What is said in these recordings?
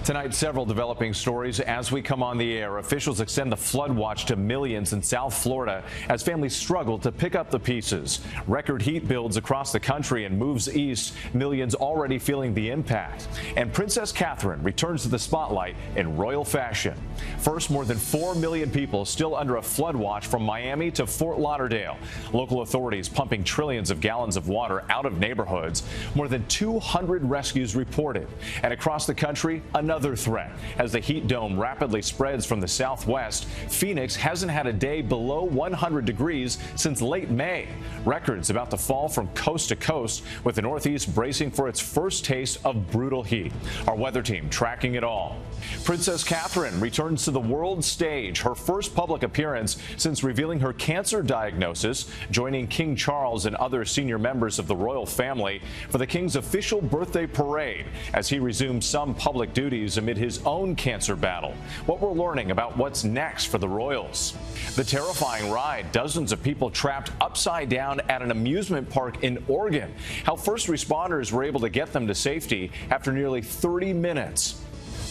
Tonight, several developing stories as we come on the air. Officials extend the flood watch to millions in South Florida as families struggle to pick up the pieces. Record heat builds across the country and moves east, millions already feeling the impact. And Princess Catherine returns to the spotlight in royal fashion. First, more than 4 million people still under a flood watch from Miami to Fort Lauderdale. Local authorities pumping trillions of gallons of water out of neighborhoods. More than 200 rescues reported. And across the country, another threat. As the heat dome rapidly spreads from the southwest, Phoenix hasn't had a day below 100 degrees since late May. Records about to fall from coast to coast, with the Northeast bracing for its first taste of brutal heat. Our weather team tracking it all. Princess Catherine returns to the world stage, her first public appearance since revealing her cancer diagnosis, joining King Charles and other senior members of the royal family for the king's official birthday parade as he resumes some public duties amid his own cancer battle. What we're learning about what's next for the royals. The terrifying ride, dozens of people trapped upside down at an amusement park in Oregon. How first responders were able to get them to safety after nearly 30 minutes.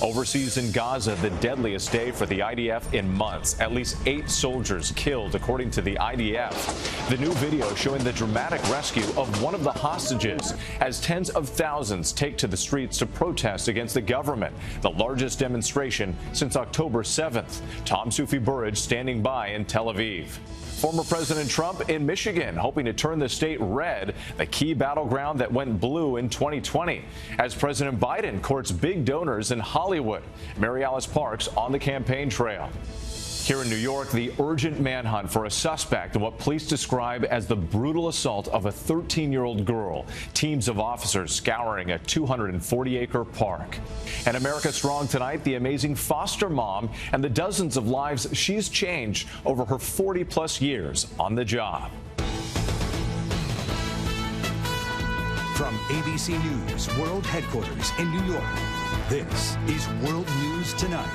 Overseas in Gaza, the deadliest day for the IDF in months. At least 8 soldiers killed, according to the IDF. The new video showing the dramatic rescue of one of the hostages as tens of thousands take to the streets to protest against the government. The largest demonstration since October 7th. Tom Sufi Burridge standing by in Tel Aviv. Former President Trump in Michigan hoping to turn the state red, the key battleground that went blue in 2020. As President Biden courts big donors in Hollywood. Mary Alice Parks on the campaign trail. Here in New York, the urgent manhunt for a suspect in what police describe as the brutal assault of a 13-year-old girl. Teams of officers scouring a 240-acre park. And America Strong tonight, the amazing foster mom and the dozens of lives she's changed over her 40-plus years on the job. From ABC News World Headquarters in New York, this is World News Tonight.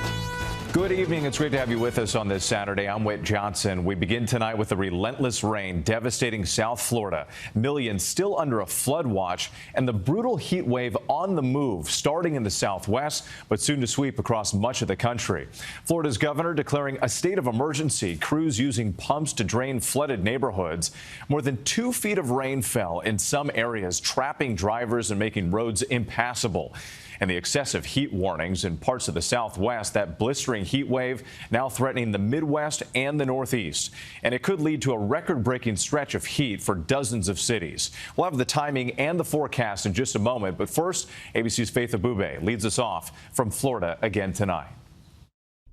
Good evening. It's great to have you with us on this Saturday. I'm Whit Johnson. We begin tonight with the relentless rain devastating South Florida. Millions still under a flood watch and the brutal heat wave on the move, starting in the southwest, but soon to sweep across much of the country. Florida's governor declaring a state of emergency, crews using pumps to drain flooded neighborhoods. More than 2 feet of rain fell in some areas, trapping drivers and making roads impassable. And the excessive heat warnings in parts of the southwest, that blistering heat wave now threatening the Midwest and the Northeast. And it could lead to a record-breaking stretch of heat for dozens of cities. We'll have the timing and the forecast in just a moment. But first, ABC's Faith Abubey leads us off from Florida again tonight.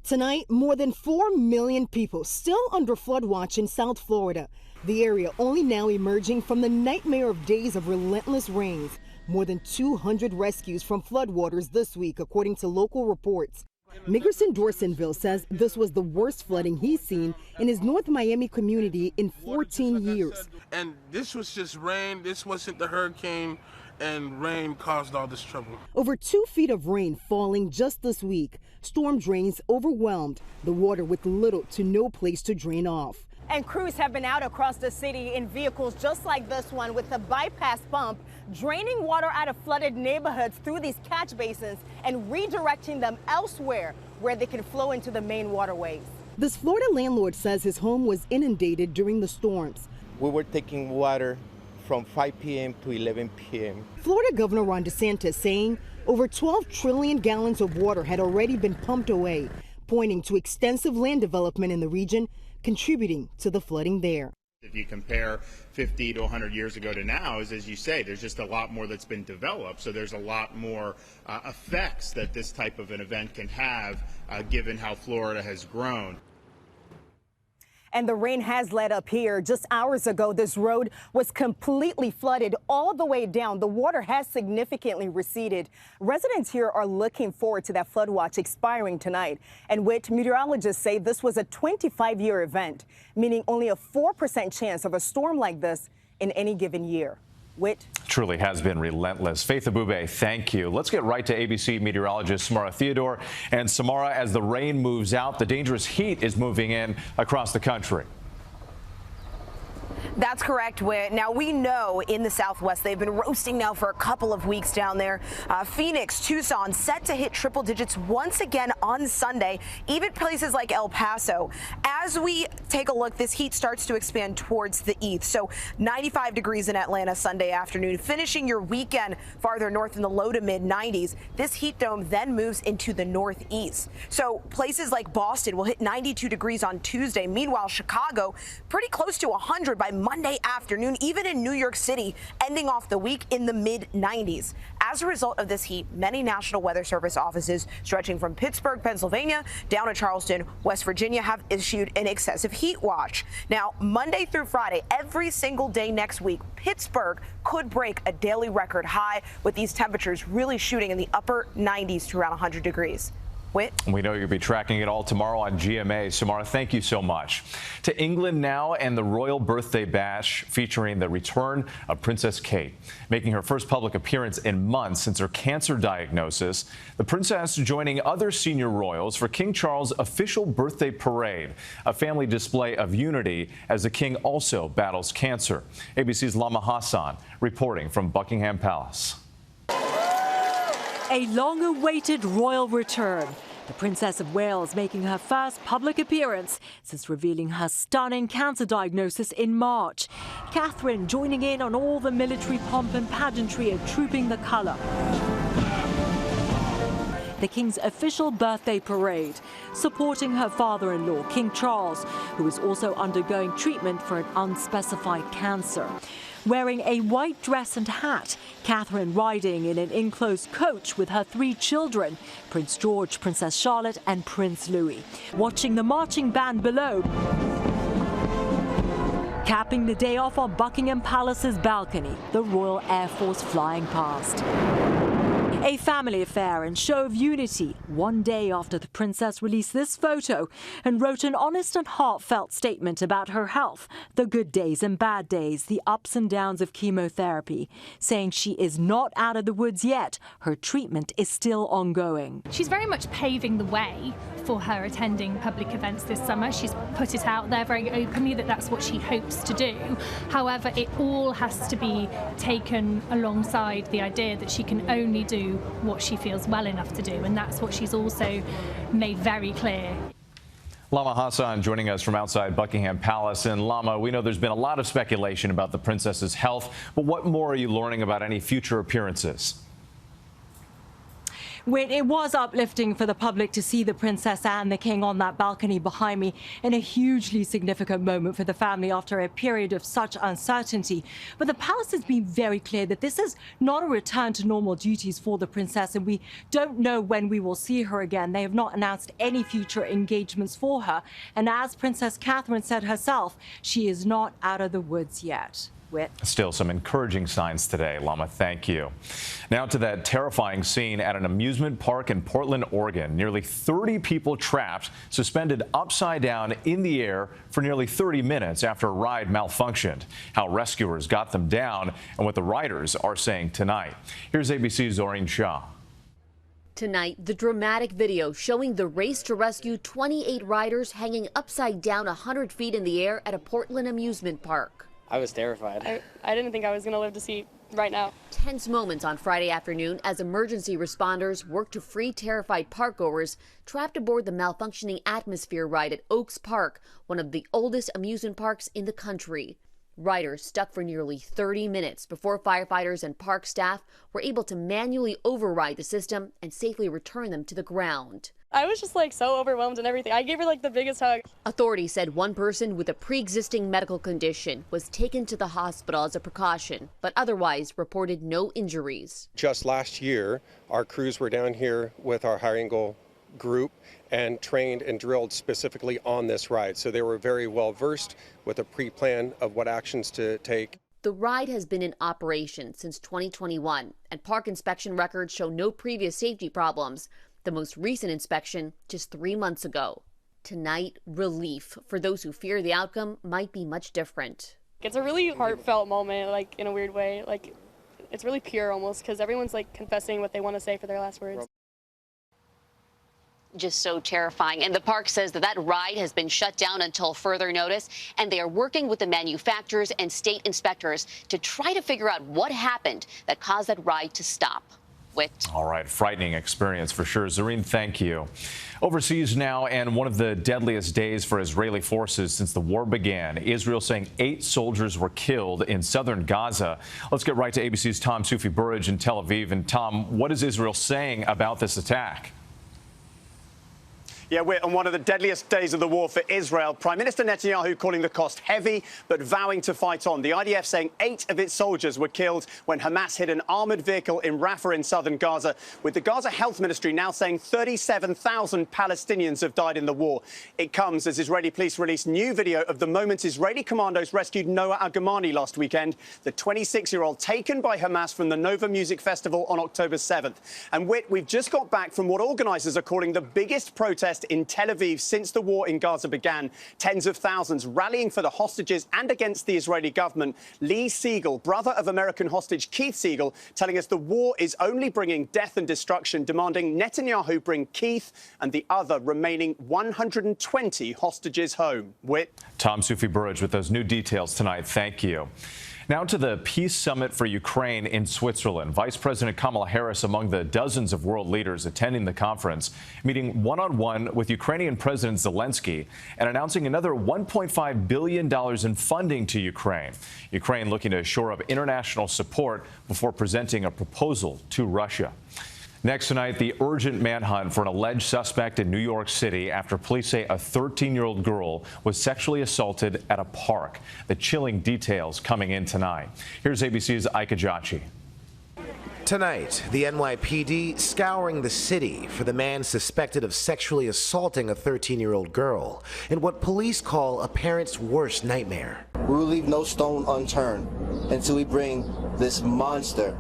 Tonight, more than 4 million people still under flood watch in South Florida. The area only now emerging from the nightmare of days of relentless rains. More than 200 rescues from floodwaters this week, according to local reports. Mickerson Dorsonville says this was the worst flooding he's seen in his North Miami community in 14 years. And this was just rain. This wasn't the hurricane, and rain caused all this trouble. Over 2 feet of rain falling just this week. Storm drains overwhelmed the water with little to no place to drain off. And crews have been out across the city in vehicles just like this one with a bypass pump, draining water out of flooded neighborhoods through these catch basins and redirecting them elsewhere where they can flow into the main waterways. This Florida landlord says his home was inundated during the storms. We were taking water from 5 p.m. to 11 p.m. Florida Governor Ron DeSantis saying over 12 trillion gallons of water had already been pumped away, pointing to extensive land development in the region contributing to the flooding there. If you compare 50 to 100 years ago to now, as you say, there's just a lot more that's been developed. So there's a lot more effects that this type of an event can have, given how Florida has grown. And the rain has let up here. Just hours ago, this road was completely flooded all the way down. The water has significantly receded. Residents here are looking forward to that flood watch expiring tonight. And meteorologists say this was a 25-year event, meaning only a 4% chance of a storm like this in any given year. Whit. Truly has been relentless. Faith Abubey, thank you. Let's get right to ABC meteorologist Samara Theodore. And Samara, as the rain moves out, the dangerous heat is moving in across the country. That's correct, Whit. Now, we know in the Southwest they've been roasting now for a couple of weeks down there. Phoenix, Tucson set to hit triple digits once again on Sunday, even places like El Paso. As we take a look, this heat starts to expand towards the east. So 95 degrees in Atlanta Sunday afternoon, finishing your weekend farther north in the low to mid 90s. This heat dome then moves into the northeast. So places like Boston will hit 92 degrees on Tuesday. Meanwhile, Chicago pretty close to 100 by Monday afternoon, even in New York City, ending off the week in the mid-90s. As a result of this heat, many National Weather Service offices stretching from Pittsburgh, Pennsylvania, down to Charleston, West Virginia, have issued an excessive heat watch. Now, Monday through Friday, every single day next week, Pittsburgh could break a daily record high, with these temperatures really shooting in the upper 90s to around 100 degrees. Whit? We know you'll be tracking it all tomorrow on GMA. Samara, thank you so much. To England now, and the royal birthday bash featuring the return of Princess Kate, making her first public appearance in months since her cancer diagnosis. The princess joining other senior royals for King Charles' official birthday parade, a family display of unity as the king also battles cancer. ABC's Lama Hasan reporting from Buckingham Palace. A long-awaited royal return. The Princess of Wales making her first public appearance since revealing her stunning cancer diagnosis in March. Catherine joining in on all the military pomp and pageantry and trooping the colour. The King's official birthday parade, supporting her father-in-law, King Charles, who is also undergoing treatment for an unspecified cancer. Wearing a white dress and hat, Catherine riding in an enclosed coach with her 3 children, Prince George, Princess Charlotte and Prince Louis. Watching the marching band below, capping the day off on Buckingham Palace's balcony, the Royal Air Force flying past. A family affair and show of unity one day after the princess released this photo and wrote an honest and heartfelt statement about her health, the good days and bad days, the ups and downs of chemotherapy, saying she is not out of the woods yet. Her treatment is still ongoing. She's very much paving the way for her attending public events this summer. She's put it out there very openly that that's what she hopes to do. However, it all has to be taken alongside the idea that she can only do what she feels well enough to do, and that's what she's also made very clear. Lama Hasan joining us from outside Buckingham Palace. And Lama, we know there's been a lot of speculation about the princess's health, but what more are you learning about any future appearances? It was uplifting for the public to see the princess and the king on that balcony behind me, in a hugely significant moment for the family after a period of such uncertainty. But the palace has been very clear that this is not a return to normal duties for the princess, and we don't know when we will see her again. They have not announced any future engagements for her. And as Princess Catherine said herself, she is not out of the woods yet. Still some encouraging signs today. Lama, thank you. Now to that terrifying scene at an amusement park in Portland, Oregon. Nearly 30 people trapped, suspended upside down in the air for nearly 30 minutes after a ride malfunctioned. How rescuers got them down and what the riders are saying tonight. Here's ABC's Zohreen Shah. Tonight, the dramatic video showing the race to rescue 28 riders hanging upside down 100 feet in the air at a Portland amusement park. I was terrified. I didn't think I was going to live to see right now. Tense moments on Friday afternoon as emergency responders worked to free terrified parkgoers trapped aboard the malfunctioning Atmosphere ride at Oaks Park, one of the oldest amusement parks in the country. Riders stuck for nearly 30 minutes before firefighters and park staff were able to manually override the system and safely return them to the ground. I was just so overwhelmed and everything. I gave her the biggest hug. Authorities said one person with a pre-existing medical condition was taken to the hospital as a precaution, but otherwise reported no injuries. Just last year, our crews were down here with our high angle group and trained and drilled specifically on this ride. So they were very well versed with a pre-plan of what actions to take. The ride has been in operation since 2021, and park inspection records show no previous safety problems. The most recent inspection just 3 months ago. Tonight, relief for those who fear the outcome might be much different. It's a really heartfelt moment, in a weird way. It's really pure almost, because everyone's confessing what they want to say for their last words. Just so terrifying. And the park says that ride has been shut down until further notice, and they are working with the manufacturers and state inspectors to try to figure out what happened that caused that ride to stop. All right, frightening experience for sure. Zohreen, thank you. Overseas now, and one of the deadliest days for Israeli forces since the war began. Israel saying 8 soldiers were killed in southern Gaza. Let's get right to ABC's Tom Sufi Burridge in Tel Aviv. And Tom, what is Israel saying about this attack? Yeah, we're on one of the deadliest days of the war for Israel. Prime Minister Netanyahu calling the cost heavy, but vowing to fight on. The IDF saying 8 of its soldiers were killed when Hamas hit an armoured vehicle in Rafah in southern Gaza, with the Gaza Health Ministry now saying 37,000 Palestinians have died in the war. It comes as Israeli police released new video of the moment Israeli commandos rescued Noah Argamani last weekend, the 26-year-old taken by Hamas from the Nova Music Festival on October 7th. And we've just got back from what organisers are calling the biggest protest in Tel Aviv since the war in Gaza began. Tens of thousands rallying for the hostages and against the Israeli government. Lee Siegel, brother of American hostage Keith Siegel, telling us the war is only bringing death and destruction, demanding Netanyahu bring Keith and the other remaining 120 hostages home. Tom Sufi Burridge with those new details tonight. Thank you. Now to the Peace Summit for Ukraine in Switzerland. Vice President Kamala Harris among the dozens of world leaders attending the conference, meeting one-on-one with Ukrainian President Zelensky and announcing another $1.5 billion in funding to Ukraine. Ukraine looking to shore up international support before presenting a proposal to Russia. Next tonight, the urgent manhunt for an alleged suspect in New York City after police say a 13-year-old girl was sexually assaulted at a park. The chilling details coming in tonight. Here's ABC's Ike Ajachi. Tonight, the NYPD scouring the city for the man suspected of sexually assaulting a 13-year-old girl in what police call a parent's worst nightmare. We will leave no stone unturned until we bring this monster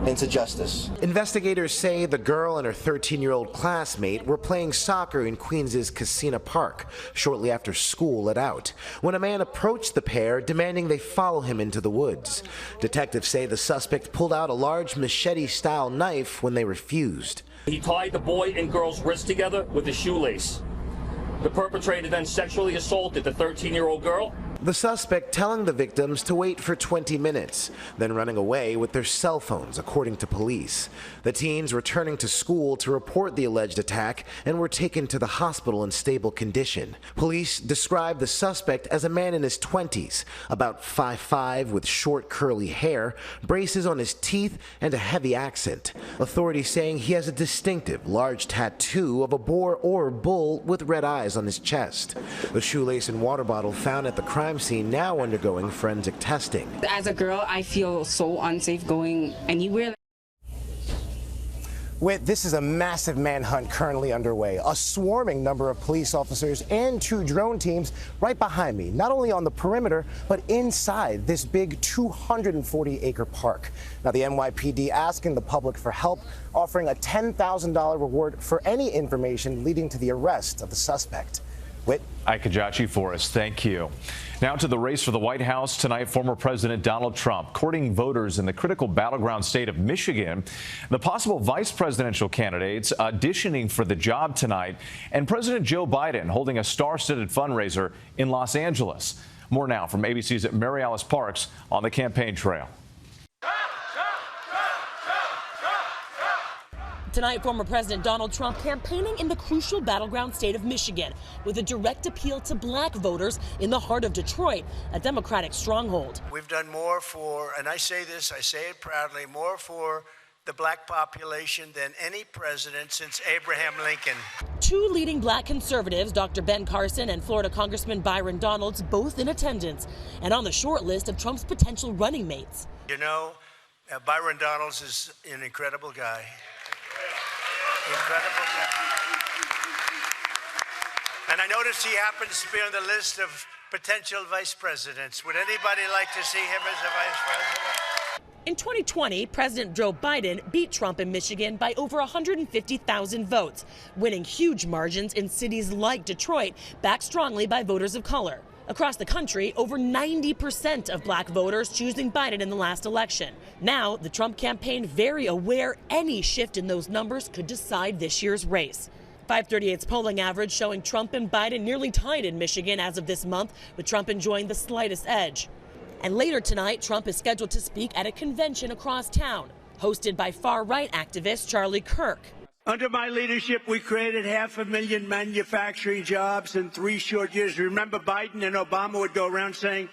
into justice. Investigators say the girl and her 13-year-old classmate were playing soccer in Queens' Casino Park shortly after school let out, when a man approached the pair demanding they follow him into the woods. Detectives say the suspect pulled out a large machete-style knife when they refused. He tied the boy and girl's wrists together with a shoelace. The perpetrator then sexually assaulted the 13-year-old girl. The suspect telling the victims to wait for 20 minutes, then running away with their cell phones, according to police. The teens returning to school to report the alleged attack and were taken to the hospital in stable condition. Police described the suspect as a man in his 20s, about 5'5", with short curly hair, braces on his teeth, and a heavy accent. Authorities saying he has a distinctive large tattoo of a boar or bull with red eyes on his chest. The shoelace and water bottle found at the crime scene now undergoing forensic testing. As a girl, I feel so unsafe going anywhere. This is a massive manhunt currently underway. A swarming number of police officers and 2 drone teams right behind me, not only on the perimeter, but inside this big 240-acre park. Now, the NYPD asking the public for help, offering a $10,000 reward for any information leading to the arrest of the suspect. Ike Ajachi for us. Thank you. Now to the race for the White House tonight. Former President Donald Trump courting voters in the critical battleground state of Michigan. The possible vice presidential candidates auditioning for the job tonight, and President Joe Biden holding a star-studded fundraiser in Los Angeles. More now from ABC's Mary Alice Parks on the campaign trail. Tonight, former President Donald Trump campaigning in the crucial battleground state of Michigan with a direct appeal to black voters in the heart of Detroit, a Democratic stronghold. We've done more for, and I say this, I say it proudly, more for the black population than any president since Abraham Lincoln. 2 leading black conservatives, Dr. Ben Carson and Florida Congressman Byron Donalds, both in attendance and on the short list of Trump's potential running mates. You know, Byron Donalds is an incredible guy. Incredible guy. And I noticed he happens to be on the list of potential vice presidents. Would anybody like to see him as a vice president? In 2020, President Joe Biden beat Trump in Michigan by over 150,000 votes, winning huge margins in cities like Detroit, backed strongly by voters of color. Across the country, over 90% of black voters choosing Biden in the last election. Now, the Trump campaign very aware any shift in those numbers could decide this year's race. 538's polling average showing Trump and Biden nearly tied in Michigan as of this month, with Trump enjoying the slightest edge. And later tonight, Trump is scheduled to speak at a convention across town, hosted by far-right activist Charlie Kirk. Under my leadership, we created 500,000 manufacturing jobs in 3 short years. Remember, Biden and Obama would go around saying,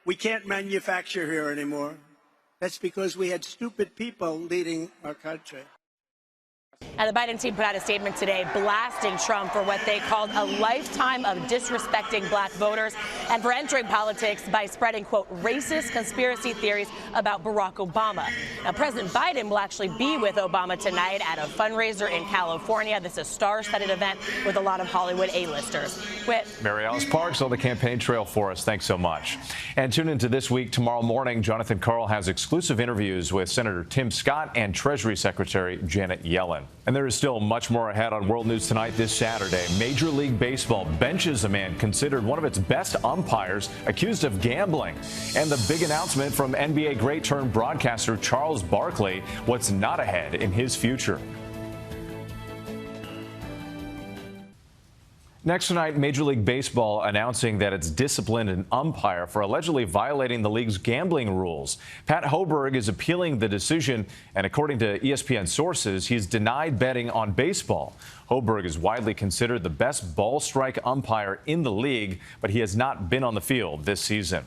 we can't manufacture here anymore. That's because we had stupid people leading our country. Now, the Biden team put out a statement today blasting Trump for what they called a lifetime of disrespecting black voters and for entering politics by spreading, quote, racist conspiracy theories about Barack Obama. Now, President Biden will actually be with Obama tonight at a fundraiser in California. This is a star-studded event with a lot of Hollywood A-listers. Mary Alice Parks on the campaign trail for us. Thanks so much. And tune into This Week tomorrow morning. Jonathan Karl has exclusive interviews with Senator Tim Scott and Treasury Secretary Janet Yellen. And there is still much more ahead on World News Tonight this Saturday. Major League Baseball benches a man considered one of its best umpires accused of gambling. And the big announcement from NBA great turned broadcaster Charles Barkley, what's not ahead in his future. Next tonight, Major League Baseball announcing that it's disciplined an umpire for allegedly violating the league's gambling rules. Pat Hoberg is appealing the decision, and according to ESPN sources, he's denied betting on baseball. Hoberg is widely considered the best ball strike umpire in the league, but he has not been on the field this season.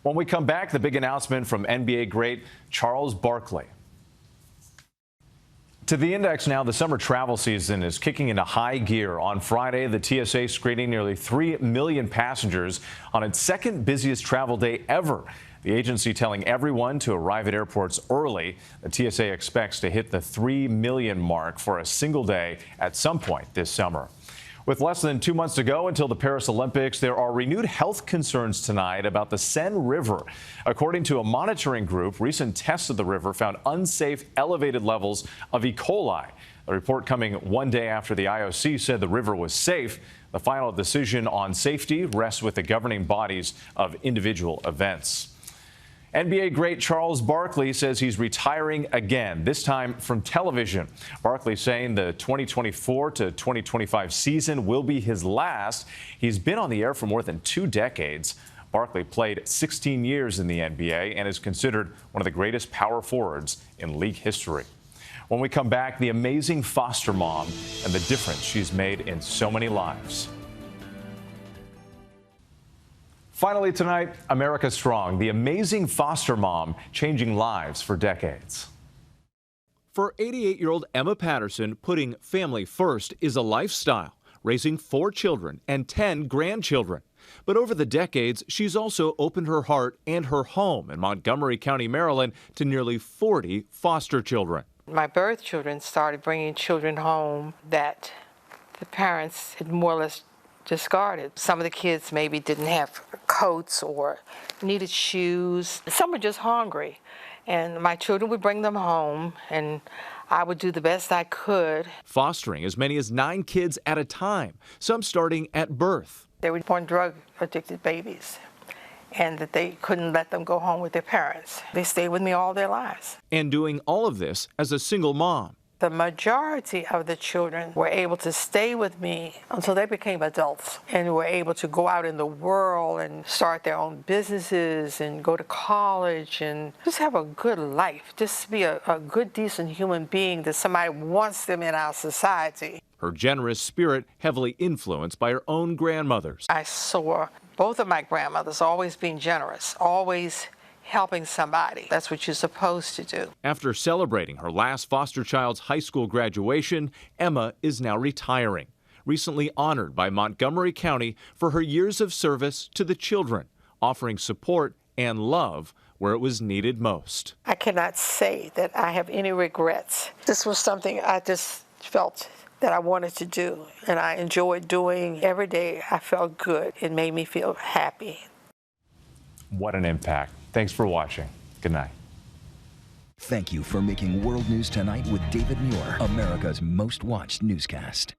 When we come back, the big announcement from NBA great Charles Barkley. To the index now, the summer travel season is kicking into high gear. On Friday, the TSA screening nearly 3 million passengers on its second busiest travel day ever. The agency telling everyone to arrive at airports early. The TSA expects to hit the 3 million mark for a single day at some point this summer. With less than 2 months to go until the Paris Olympics, there are renewed health concerns tonight about the Seine River. According to a monitoring group, recent tests of the river found unsafe elevated levels of E. coli. The report coming one day after the IOC said the river was safe. The final decision on safety rests with the governing bodies of individual events. NBA great Charles Barkley says he's retiring again, this time from television. Barkley saying the 2024 to 2025 season will be his last. He's been on the air for more than 2 decades. Barkley played 16 years in the NBA and is considered one of the greatest power forwards in league history. When we come back, the amazing foster mom and the difference she's made in so many lives. Finally tonight, America Strong, the amazing foster mom changing lives for decades. For 88-year-old Emma Patterson, putting family first is a lifestyle, raising 4 children and 10 grandchildren. But over the decades, she's also opened her heart and her home in Montgomery County, Maryland, to nearly 40 foster children. My birth children started bringing children home that the parents had more or less discarded. Some of the kids maybe didn't have coats or needed shoes. Some were just hungry. And my children would bring them home, and I would do the best I could. Fostering as many as 9 kids at a time, some starting at birth. They were born drug-addicted babies, and that they couldn't let them go home with their parents. They stayed with me all their lives. And doing all of this as a single mom. The majority of the children were able to stay with me until they became adults and were able to go out in the world and start their own businesses and go to college and just have a good life, just be a good, decent human being that somebody wants them in our society. Her generous spirit heavily influenced by her own grandmothers. I saw both of my grandmothers always being generous, always helping somebody. That's what you're supposed to do. After celebrating her last foster child's high school graduation, Emma is now retiring, recently honored by Montgomery County for her years of service to the children, offering support and love where it was needed most. I cannot say that I have any regrets. This was something I just felt that I wanted to do, and I enjoyed doing every day. I felt good. It made me feel happy. What an impact. Thanks for watching. Good night. Thank you for making World News Tonight with David Muir, America's most watched newscast.